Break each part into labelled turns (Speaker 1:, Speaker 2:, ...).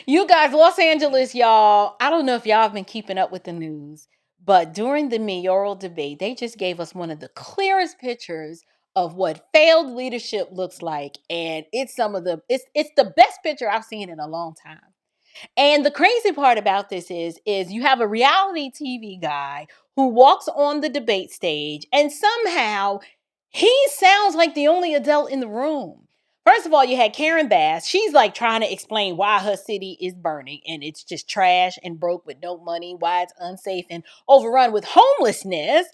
Speaker 1: You guys, Los Angeles, y'all, I don't know if y'all have been keeping up with the news, but during the mayoral debate, they just gave us one of the clearest pictures of what failed leadership looks like. And it's the best picture I've seen in a long time. And the crazy part about this is you have a reality TV guy who walks on the debate stage and somehow he sounds like the only adult in the room. First of all, you had Karen Bass. She's like trying to explain why her city is burning and it's just trash and broke with no money, why it's unsafe and overrun with homelessness.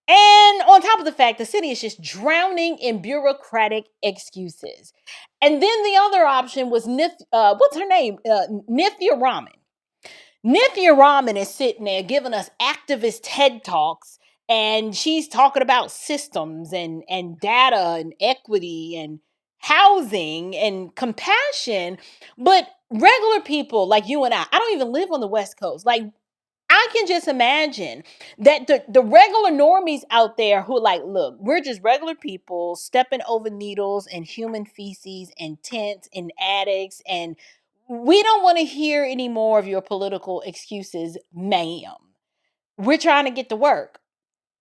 Speaker 1: And on top of the fact, the city is just drowning in bureaucratic excuses. And then the other option was what's her name? Nithya Raman. Nithya Raman is sitting there giving us activist TED Talks, and she's talking about systems and data and equity and housing and compassion. But regular people like you and I don't even live on the West Coast. Like, I can just imagine that the regular normies out there who are like, look, we're just regular people stepping over needles and human feces and tents and attics, and we don't want to hear any more of your political excuses, ma'am. We're trying to get to work.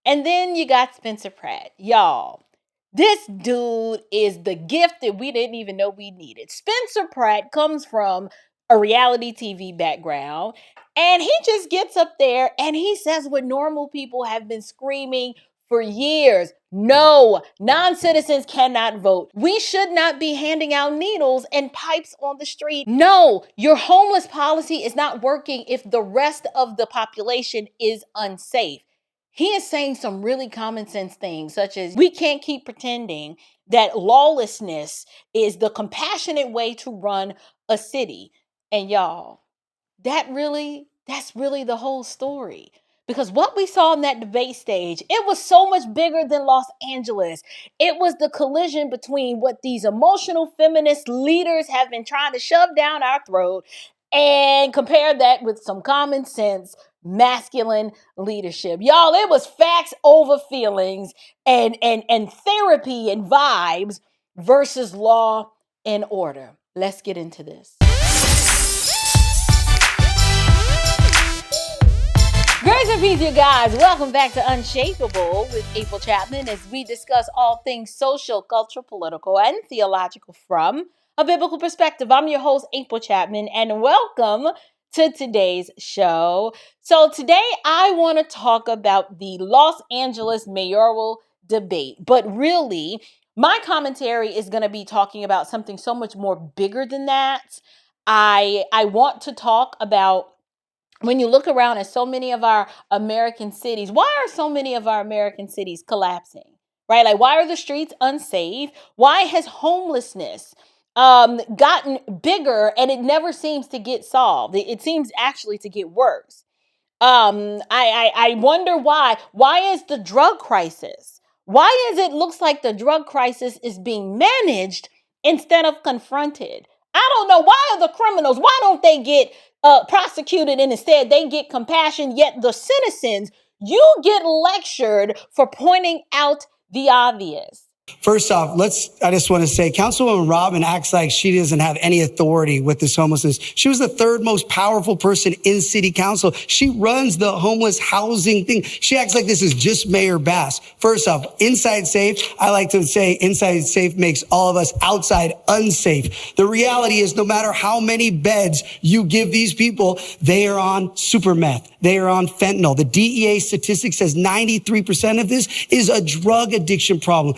Speaker 1: And then you got Spencer Pratt. Y'all, this dude is the gift that we didn't even know we needed. Spencer Pratt comes from a reality TV background, and he just gets up there and he says what normal people have been screaming for years. No, non-citizens cannot vote. We should not be handing out needles and pipes on the street. No, your homeless policy is not working if the rest of the population is unsafe. He is saying some really common sense things, such as we can't keep pretending that lawlessness is the compassionate way to run a city. And y'all, that's really the whole story. Because what we saw on that debate stage, it was so much bigger than Los Angeles. It was the collision between what these emotional feminist leaders have been trying to shove down our throat and compare that with some common sense masculine leadership. Y'all, it was facts over feelings and therapy and vibes versus law and order. Let's get into this. Grace and peace, you guys. Welcome back to Unshakable with April Chapman as we discuss all things social, cultural, political, and theological from a biblical perspective. I'm your host, April Chapman, and welcome to today's show. So today I want to talk about the Los Angeles mayoral debate, but really my commentary is going to be talking about something so much more bigger than that. I want to talk about when you look around at so many of our American cities, why are so many of our American cities collapsing? Right? Like, why are the streets unsafe? Why has homelessness gotten bigger and it never seems to get solved? It seems actually to get worse. I wonder why. Why is the drug crisis? Why is it looks like the drug crisis is being managed instead of confronted? I don't know. Why are the criminals? Why don't they get prosecuted and instead they get compassion? Yet the citizens, you get lectured for pointing out the obvious.
Speaker 2: First off, I just want to say, Councilwoman Robin acts like she doesn't have any authority with this homelessness. She was the third most powerful person in city council. She runs the homeless housing thing. She acts like this is just Mayor Bass. First off, inside safe, I like to say inside safe makes all of us outside unsafe. The reality is no matter how many beds you give these people, they are on super meth. They are on fentanyl. The DEA statistic says 93% of this is a drug addiction problem.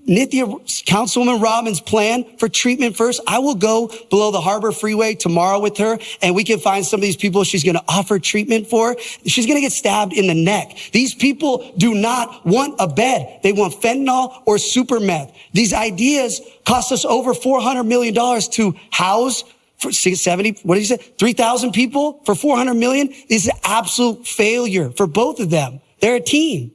Speaker 2: Councilwoman Robin's plan for treatment first, I will go below the Harbor Freeway tomorrow with her and we can find some of these people she's going to offer treatment for. She's going to get stabbed in the neck. These people do not want a bed. They want fentanyl or super meth. These ideas cost us over $400 million to house for 70, 3,000 people for $400 million. This is an absolute failure for both of them. They're a team.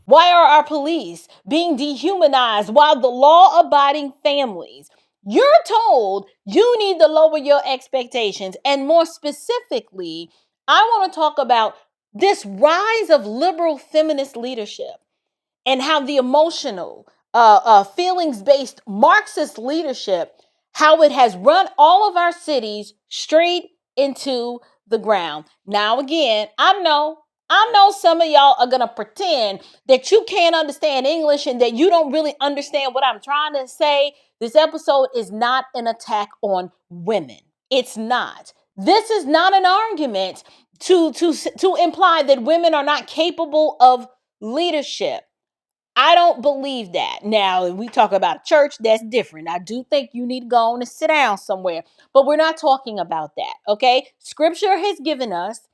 Speaker 1: Why are our police being dehumanized while the law-abiding families, you're told you need to lower your expectations? And more specifically, I want to talk about this rise of liberal feminist leadership and how the emotional, feelings-based Marxist leadership, how it has run all of our cities straight into the ground. Now, again, I know some of y'all are going to pretend that you can't understand English and that you don't really understand what I'm trying to say. This episode is not an attack on women. It's not. This is not an argument to imply that women are not capable of leadership. I don't believe that. Now, if we talk about church, that's different. I do think you need to go on and sit down somewhere, but we're not talking about that, okay? Scripture has given us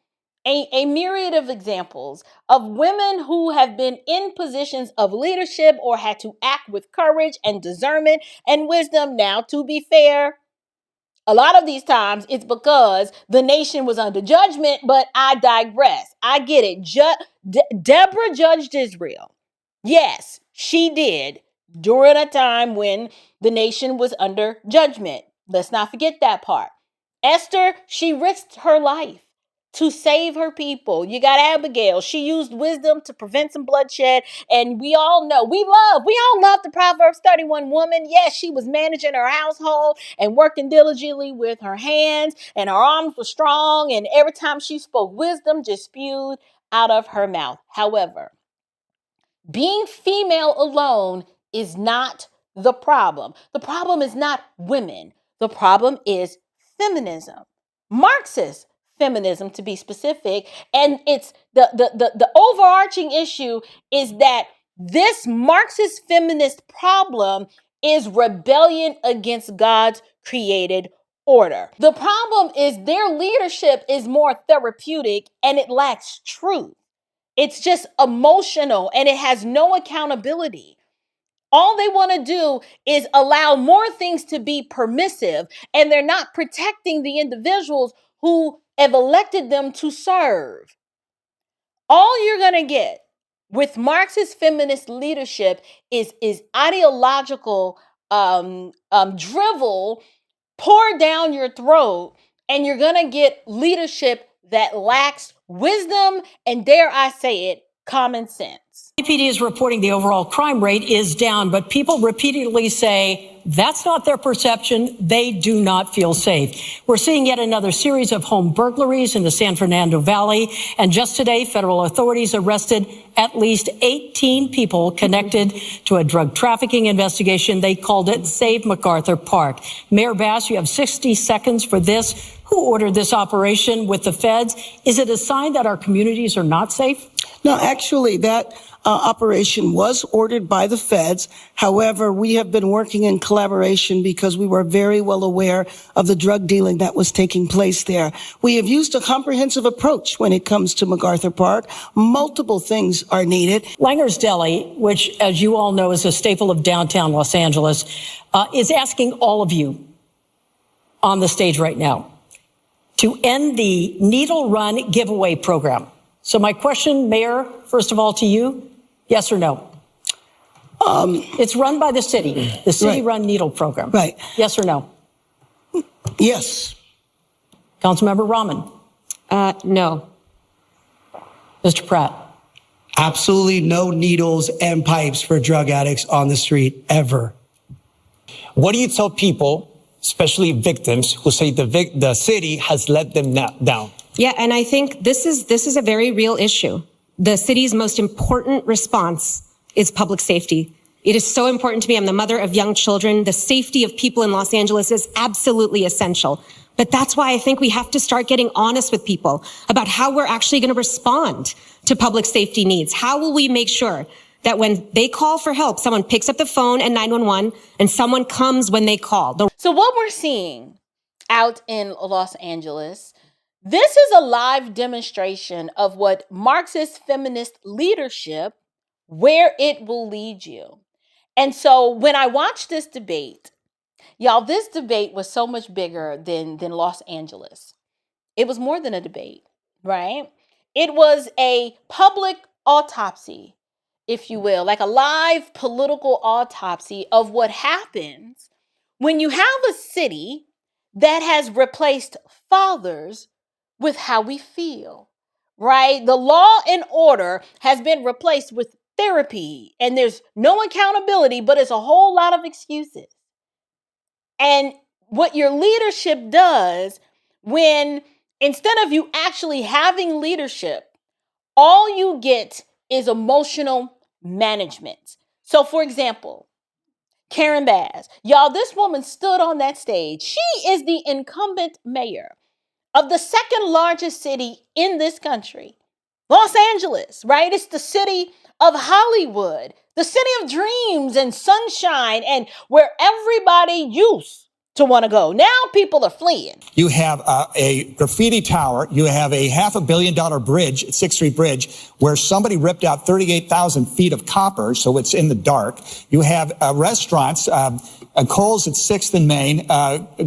Speaker 1: a myriad of examples of women who have been in positions of leadership or had to act with courage and discernment and wisdom. Now, to be fair, a lot of these times it's because the nation was under judgment, but I digress. I get it. Deborah judged Israel. Yes, she did during a time when the nation was under judgment. Let's not forget that part. Esther, she risked her life to save her people. You got Abigail. She used wisdom to prevent some bloodshed. And we all know, we all love the Proverbs 31 woman. Yes, she was managing her household and working diligently with her hands, and her arms were strong. And every time she spoke, wisdom just spewed out of her mouth. However, being female alone is not the problem. The problem is not women. The problem is feminism. Marxist feminism, to be specific. And it's the overarching issue is that this Marxist feminist problem is rebellion against God's created order. The problem is their leadership is more therapeutic and it lacks truth. It's just emotional and it has no accountability. All they want to do is allow more things to be permissive, and they're not protecting the individuals who have elected them to serve. All you're going to get with Marxist feminist leadership is ideological drivel poured down your throat, and you're going to get leadership that lacks wisdom and, dare I say it, common sense.
Speaker 3: APD is reporting the overall crime rate is down, but people repeatedly say that's not their perception. They do not feel safe. We're seeing yet another series of home burglaries in the San Fernando Valley. And just today, federal authorities arrested at least 18 people connected to a drug trafficking investigation. They called it Save MacArthur Park. Mayor Bass, you have 60 seconds for this. Who ordered this operation with the feds? Is it a sign that our communities are not safe?
Speaker 4: No, actually, that operation was ordered by the feds. However, we have been working in collaboration because we were very well aware of the drug dealing that was taking place there. We have used a comprehensive approach when it comes to MacArthur Park. Multiple things are needed.
Speaker 3: Langer's Deli, which, as you all know, is a staple of downtown Los Angeles, is asking all of you on the stage right now to end the Needle Run giveaway program. So my question, Mayor, first of all to you, yes or no? It's run by the city run needle program.
Speaker 4: Right.
Speaker 3: Yes or no?
Speaker 4: Yes.
Speaker 3: Councilmember Rahman?
Speaker 5: No.
Speaker 3: Mr. Pratt?
Speaker 2: Absolutely no needles and pipes for drug addicts on the street ever.
Speaker 6: What do you tell people, especially victims, who say the city has let them down?
Speaker 5: Yeah, and I think this is a very real issue. The city's most important response is public safety. It is so important to me. I'm the mother of young children. The safety of people in Los Angeles is absolutely essential. But that's why I think we have to start getting honest with people about how we're actually going to respond to public safety needs. How will we make sure that when they call for help, someone picks up the phone at 911 and someone comes when they call?
Speaker 1: So what we're seeing out in Los Angeles, this is a live demonstration of what Marxist feminist leadership, where it will lead you. And so when I watched this debate, y'all, this debate was so much bigger than Los Angeles. It was more than a debate, right? It was a public autopsy, if you will, like a live political autopsy of what happens when you have a city that has replaced fathers with how we feel, right? The law and order has been replaced with therapy, and there's no accountability, but it's a whole lot of excuses. And what your leadership does when Instead of you actually having leadership, all you get is emotional management. So, for example, Karen Bass, y'all, this woman stood on that stage. She is the incumbent mayor of the second largest city in this country, Los Angeles, right? It's the city of Hollywood, the city of dreams and sunshine, and where everybody used to want to go. Now people are fleeing.
Speaker 6: You have a graffiti tower. You have a $500 million bridge, 6th Street Bridge, where somebody ripped out 38,000 feet of copper, so it's in the dark. You have restaurants, Kohl's at 6th and Main,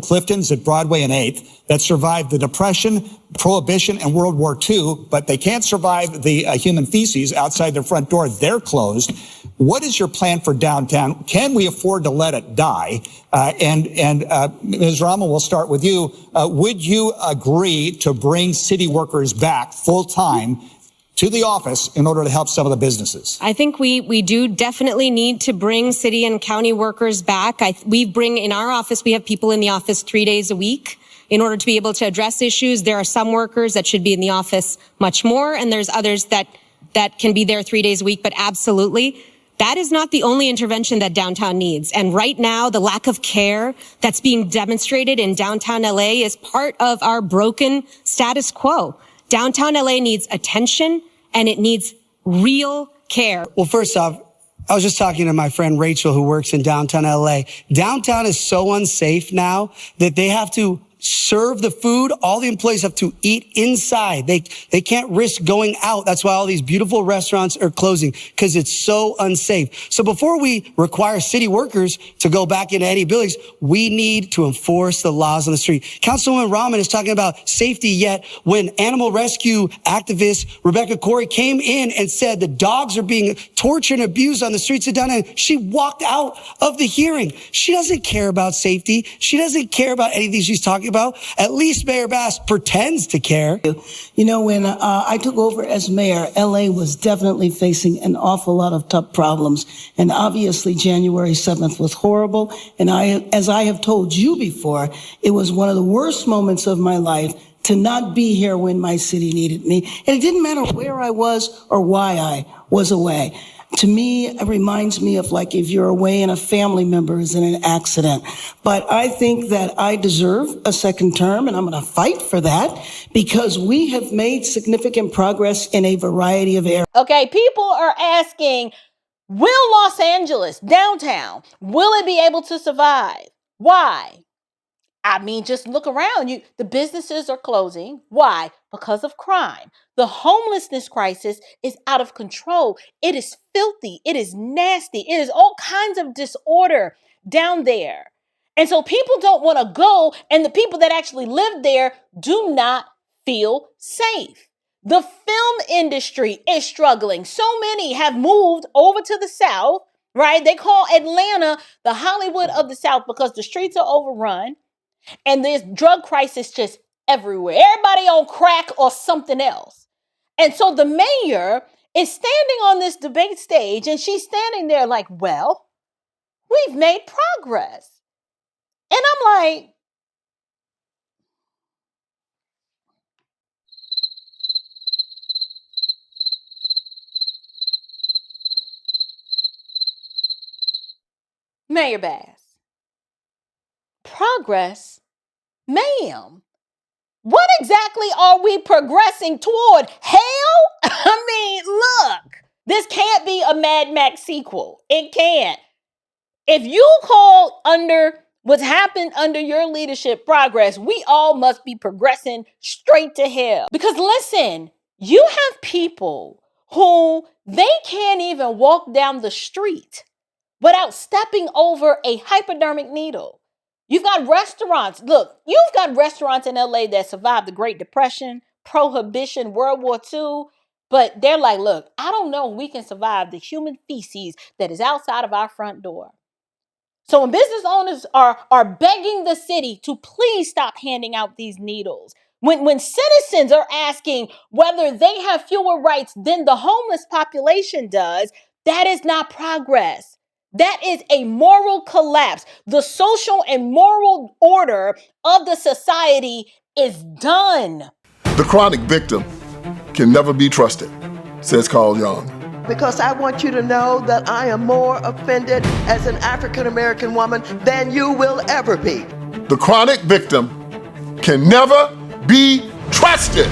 Speaker 6: Clifton's at Broadway and 8th, that survived the Depression, Prohibition, and World War II, but they can't survive the human feces outside their front door. They're closed. What is your plan for downtown? Can we afford to let it die? Ms. Rama, we'll start with you. Would you agree to bring city workers back full time to the office in order to help some of the businesses?
Speaker 5: I think we do definitely need to bring city and county workers back. In our office, we have people in the office 3 days a week in order to be able to address issues. There are some workers that should be in the office much more, and there's others that can be there 3 days a week, but absolutely. That is not the only intervention that downtown needs. And right now, the lack of care that's being demonstrated in downtown LA is part of our broken status quo. Downtown LA needs attention and it needs real care.
Speaker 2: Well, first off, I was just talking to my friend Rachel, who works in downtown LA. Downtown is so unsafe now that they have to serve the food. All the employees have to eat inside. They can't risk going out. That's why all these beautiful restaurants are closing, because it's so unsafe. So before we require city workers to go back into any buildings, we need to enforce the laws on the street. Councilwoman Rahman is talking about safety, yet when animal rescue activist Rebecca Corey came in and said the dogs are being tortured and abused on the streets of downtown, she walked out of the hearing. She doesn't care about safety. She doesn't care about anything she's talking about. At least Mayor Bass pretends to care.
Speaker 4: You know, when I took over as mayor, LA was definitely facing an awful lot of tough problems. And obviously January 7th was horrible. And as I have told you before, it was one of the worst moments of my life to not be here when my city needed me. And it didn't matter where I was or why I was away. To me, it reminds me of like if you're away and a family member is in an accident. But I think that I deserve a second term, and I'm going to fight for that because we have made significant progress in a variety of areas.
Speaker 1: Okay, people are asking, will Los Angeles, downtown, will it be able to survive? Why? I mean, just look around. The businesses are closing. Why? Because of crime. The homelessness crisis is out of control. It is filthy. It is nasty. It is all kinds of disorder down there. And so people don't want to go, and the people that actually live there do not feel safe. The film industry is struggling. So many have moved over to the South, right? They call Atlanta the Hollywood of the South because the streets are overrun. And there's drug crisis just everywhere. Everybody on crack or something else. And so the mayor is standing on this debate stage and she's standing there like, well, we've made progress. And I'm like, Mayor Bass, progress? Ma'am, what exactly are we progressing toward? Hell? I mean, look, this can't be a Mad Max sequel. It can't. If you call under what's happened under your leadership progress, we all must be progressing straight to hell. Because listen, you have people who they can't even walk down the street without stepping over a hypodermic needle. You've got restaurants. Look, you've got restaurants in LA that survived the Great Depression, Prohibition, World War II. But they're like, look, I don't know if we can survive the human feces that is outside of our front door. So when business owners are begging the city to please stop handing out these needles, when citizens are asking whether they have fewer rights than the homeless population does, that is not progress. That is a moral collapse. The social and moral order of the society is done.
Speaker 7: The chronic victim can never be trusted, says Carl Jung.
Speaker 8: Because I want you to know that I am more offended as an African-American woman than you will ever be.
Speaker 7: The chronic victim can never be trusted.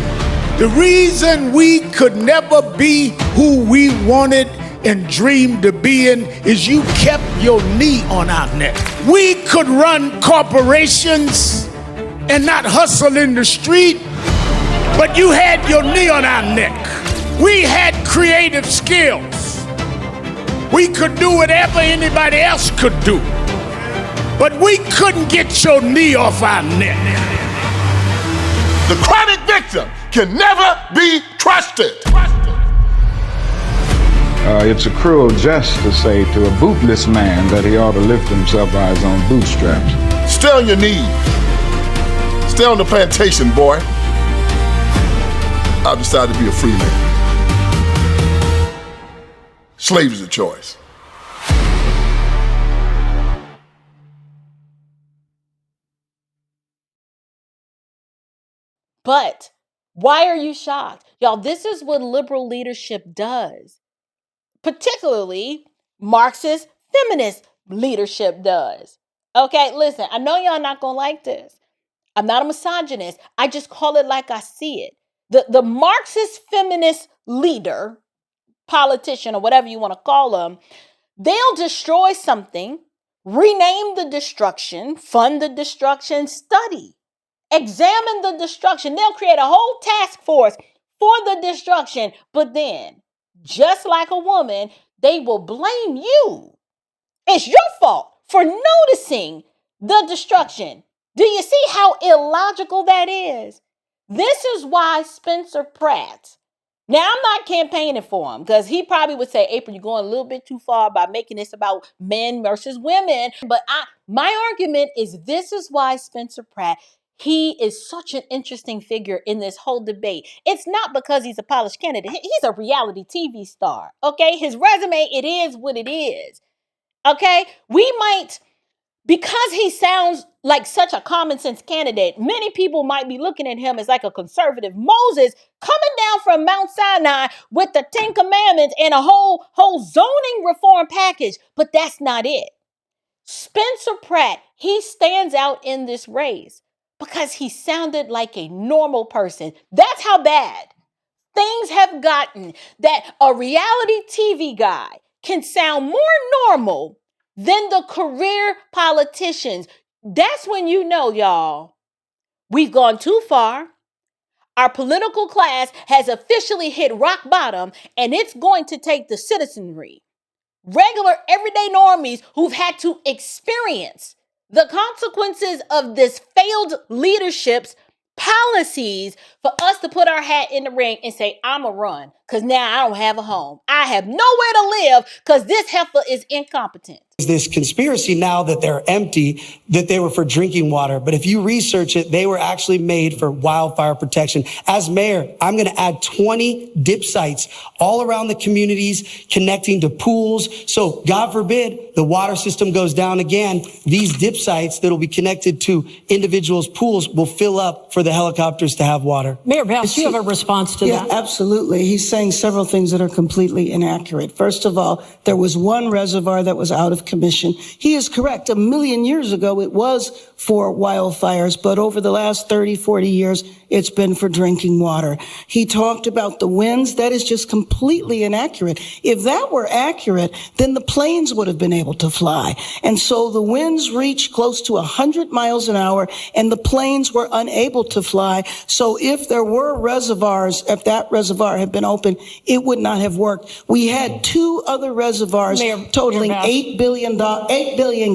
Speaker 9: The reason we could never be who we wanted and dreamed to be in is you kept your knee on our neck. We could run corporations and not hustle in the street, but you had your knee on our neck. We had creative skills. We could do whatever anybody else could do, but we couldn't get your knee off our neck.
Speaker 7: The chronic victim can never be trusted.
Speaker 10: It's a cruel jest to say to a bootless man that he ought to lift himself by his own bootstraps.
Speaker 7: Stay on your knees. Stay on the plantation, boy. I've decided to be a free man. Slave is a choice.
Speaker 1: But why are you shocked? Y'all, this is what liberal leadership does. Particularly Marxist feminist leadership does. Okay, listen, I know y'all not gonna like this. I'm not a misogynist. I just call it like I see it. The Marxist feminist leader, politician, or whatever you want to call them, they'll destroy something, rename the destruction, fund the destruction, study, examine the destruction. They'll create a whole task force for the destruction. But then, just like a woman, they will blame you. It's your fault for noticing the destruction. Do you see how illogical that is? This is why Spencer Pratt, now I'm not campaigning for him because he probably would say, April, you're going a little bit too far by making this about men versus women. But my argument is this is why Spencer Pratt, he is such an interesting figure in this whole debate. It's not because he's a polished candidate. He's a reality TV star. Okay, his resume, it is what it is. Okay, we might, because he sounds like such a common sense candidate, many people might be looking at him as like a conservative Moses coming down from Mount Sinai with the 10 Commandments and a whole zoning reform package. But that's not it. Spencer Pratt, he stands out in this race because he sounded like a normal person. That's how bad things have gotten, that a reality TV guy can sound more normal than the career politicians. That's when you know, y'all, we've gone too far. Our political class has officially hit rock bottom, and it's going to take the citizenry, regular everyday normies who've had to experience the consequences of this failed leadership's policies for us to put our hat in the ring and say, I'm a run because now I don't have a home. I have nowhere to live because this heifer is incompetent.
Speaker 2: This conspiracy now that they're empty, that they were for drinking water. But if you research it, they were actually made for wildfire protection. As mayor, I'm going to add 20 dip sites all around the communities connecting to pools. So God forbid the water system goes down again. These dip sites that will be connected to individuals' pools will fill up for the helicopters to have water.
Speaker 3: Mayor Bass, do you have a response to that?
Speaker 4: Yeah, absolutely. He's saying several things that are completely inaccurate. First of all, there was one reservoir that was out of commission. He is correct. 1 million years ago, it was for wildfires, but over the last 30, 40 years, it's been for drinking water. He talked about the winds. That is just completely inaccurate. If that were accurate, then the planes would have been able to fly. And so the winds reached close to 100 miles an hour, and the planes were unable to fly. So if there were reservoirs, if that reservoir had been open, it would not have worked. We had two other reservoirs totaling 8 billion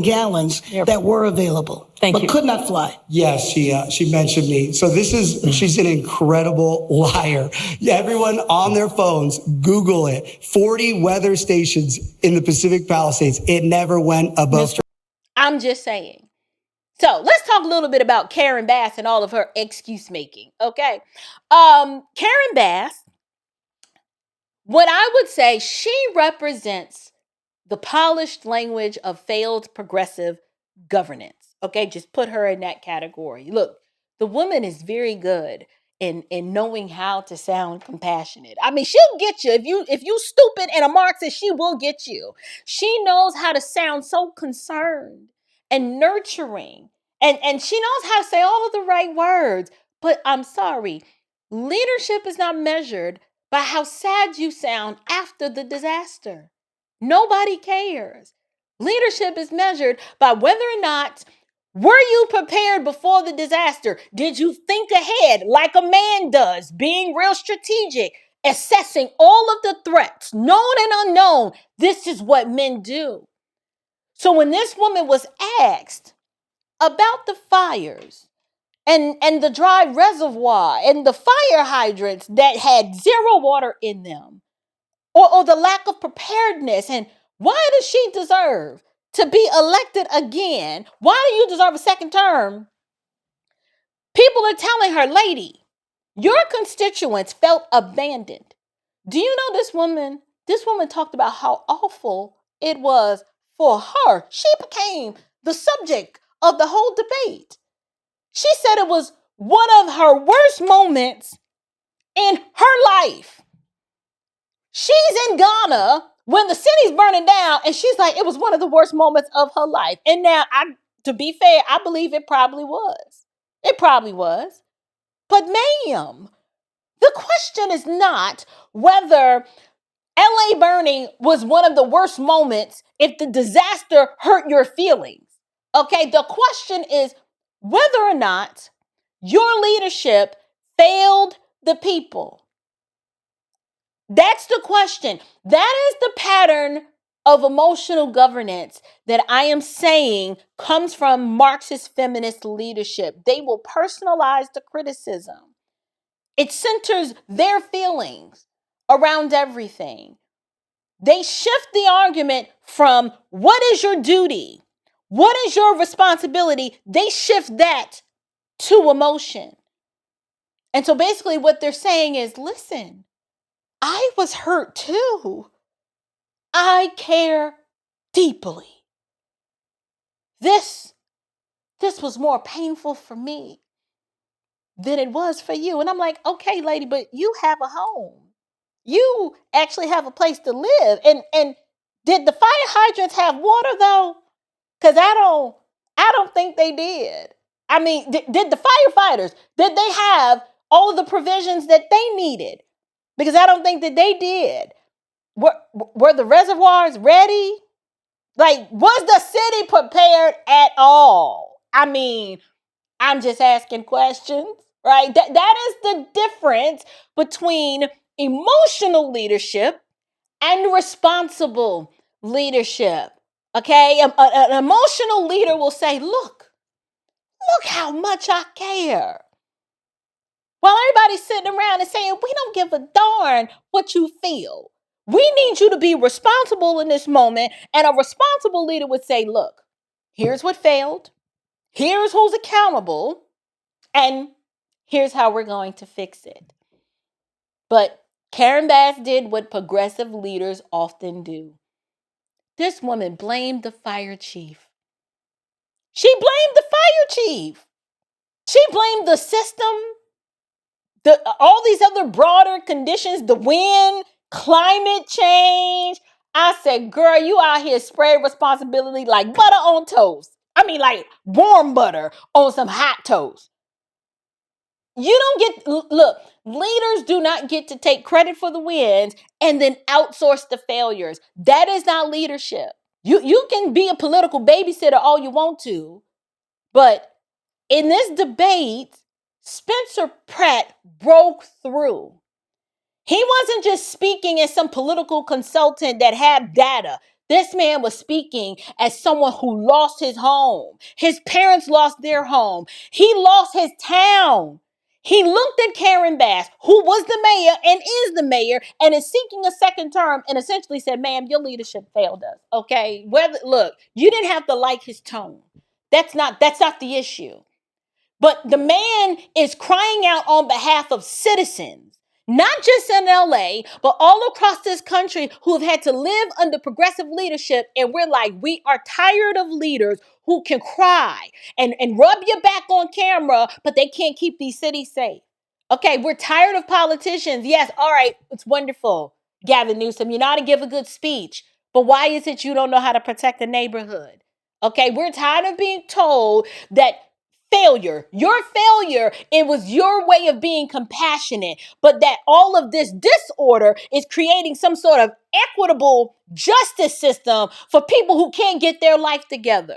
Speaker 4: gallons that were available. But could not fly.
Speaker 2: Yes, she mentioned me. So she's an incredible liar. Everyone on their phones, Google it. 40 weather stations in the Pacific Palisades. It never went above.
Speaker 1: I'm just saying. So let's talk a little bit about Karen Bass and all of her excuse making. Okay. Karen Bass, what I would say, she represents the polished language of failed progressive governance. Okay, just put her in that category. Look, the woman is very good in knowing how to sound compassionate. I mean, she'll get you. If you stupid and a Marxist, she will get you. She knows how to sound so concerned and nurturing. And she knows how to say all of the right words. But I'm sorry, leadership is not measured by how sad you sound after the disaster. Nobody cares. Leadership is measured by whether or not were you prepared before the disaster? Did you think ahead like a man does, being real strategic, assessing all of the threats, known and unknown? This is what men do. So when this woman was asked about the fires and the dry reservoir and the fire hydrants that had zero water in them, or the lack of preparedness, and why does she deserve to be elected again? Why do you deserve a second term? People are telling her, lady, your constituents felt abandoned. Do you know this woman? This woman talked about how awful it was for her. She became the subject of the whole debate. She said it was one of her worst moments in her life. She's in Ghana when the city's burning down, and she's like, it was one of the worst moments of her life. And now, to be fair, I believe it probably was. It probably was. But ma'am, the question is not whether LA burning was one of the worst moments if the disaster hurt your feelings. Okay, the question is whether or not your leadership failed the people. That's the question. That is the pattern of emotional governance that I am saying comes from Marxist feminist leadership. They will personalize the criticism. It centers their feelings around everything. They shift the argument from what is your duty? What is your responsibility? They shift that to emotion. And so basically what they're saying is, listen, I was hurt too. I care deeply. This was more painful for me than it was for you. And I'm like, okay, lady, but you have a home. You actually have a place to live. And did the fire hydrants have water though? Because I don't think they did. I mean, did the firefighters, did they have all of the provisions that they needed? Because I don't think that they did. Were the reservoirs ready? Like, was the city prepared at all? I mean, I'm just asking questions, right? That is the difference between emotional leadership and responsible leadership. Okay? An emotional leader will say, look how much I care. While everybody's sitting around and saying, we don't give a darn what you feel. We need you to be responsible in this moment. And a responsible leader would say, look, here's what failed. Here's who's accountable. And here's how we're going to fix it. But Karen Bass did what progressive leaders often do. This woman blamed the fire chief. She blamed the fire chief. She blamed the system, all these other broader conditions, the wind, climate change. I said, girl, you out here spread responsibility like butter on toast. I mean, like warm butter on some hot toast. You don't get, look, leaders do not get to take credit for the wins and then outsource the failures. That is not leadership. You can be a political babysitter all you want to, but in this debate, Spencer Pratt broke through. He wasn't just speaking as some political consultant that had data. This man was speaking as someone who lost his home. His parents lost their home. He lost his town. He looked at Karen Bass, who was the mayor and is the mayor and is seeking a second term, and essentially said, ma'am, your leadership failed us. Okay. Look, you didn't have to like his tone. That's not the issue. But the man is crying out on behalf of citizens, not just in LA, but all across this country who have had to live under progressive leadership. And we're like, we are tired of leaders who can cry and rub your back on camera, but they can't keep these cities safe. Okay, we're tired of politicians. Yes, all right, it's wonderful, Gavin Newsom. You know how to give a good speech, but why is it you don't know how to protect the neighborhood? Okay, we're tired of being told that your failure, it was your way of being compassionate, but that all of this disorder is creating some sort of equitable justice system for people who can't get their life together.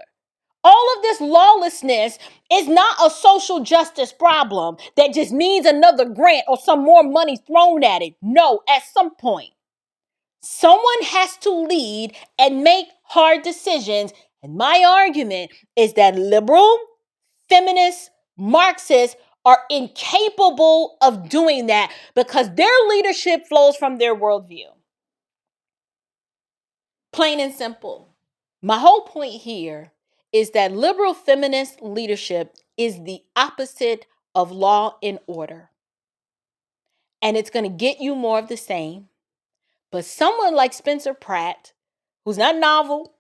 Speaker 1: All of this lawlessness is not a social justice problem that just needs another grant or some more money thrown at it. No, at some point, someone has to lead and make hard decisions. And my argument is that liberal, feminists, Marxists are incapable of doing that because their leadership flows from their worldview. Plain and simple. My whole point here is that liberal feminist leadership is the opposite of law and order. And it's going to get you more of the same. But someone like Spencer Pratt, who's not novel,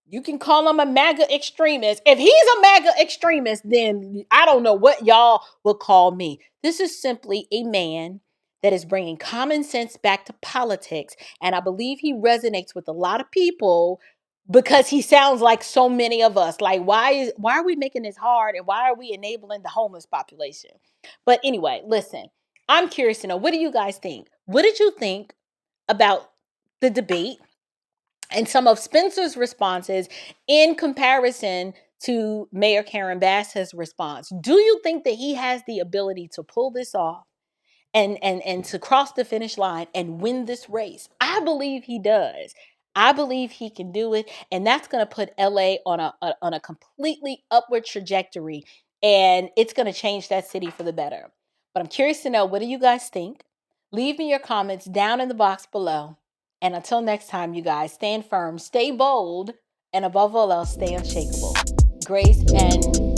Speaker 1: you can call him a MAGA extremist. If he's a MAGA extremist, then I don't know what y'all will call me. This is simply a man that is bringing common sense back to politics. And I believe he resonates with a lot of people because he sounds like so many of us. Like, why are we making this hard? And why are we enabling the homeless population? But anyway, listen, I'm curious to know, what do you guys think? What did you think about the debate and some of Spencer's responses in comparison to Mayor Karen Bass's response? Do you think that he has the ability to pull this off and to cross the finish line and win this race? I believe he does. I believe he can do it, and that's going to put LA on a completely upward trajectory, and it's going to change that city for the better. But I'm curious to know, what do you guys think? Leave me your comments down in the box below. And until next time, you guys, stand firm, stay bold, and above all else, stay unshakable. Grace and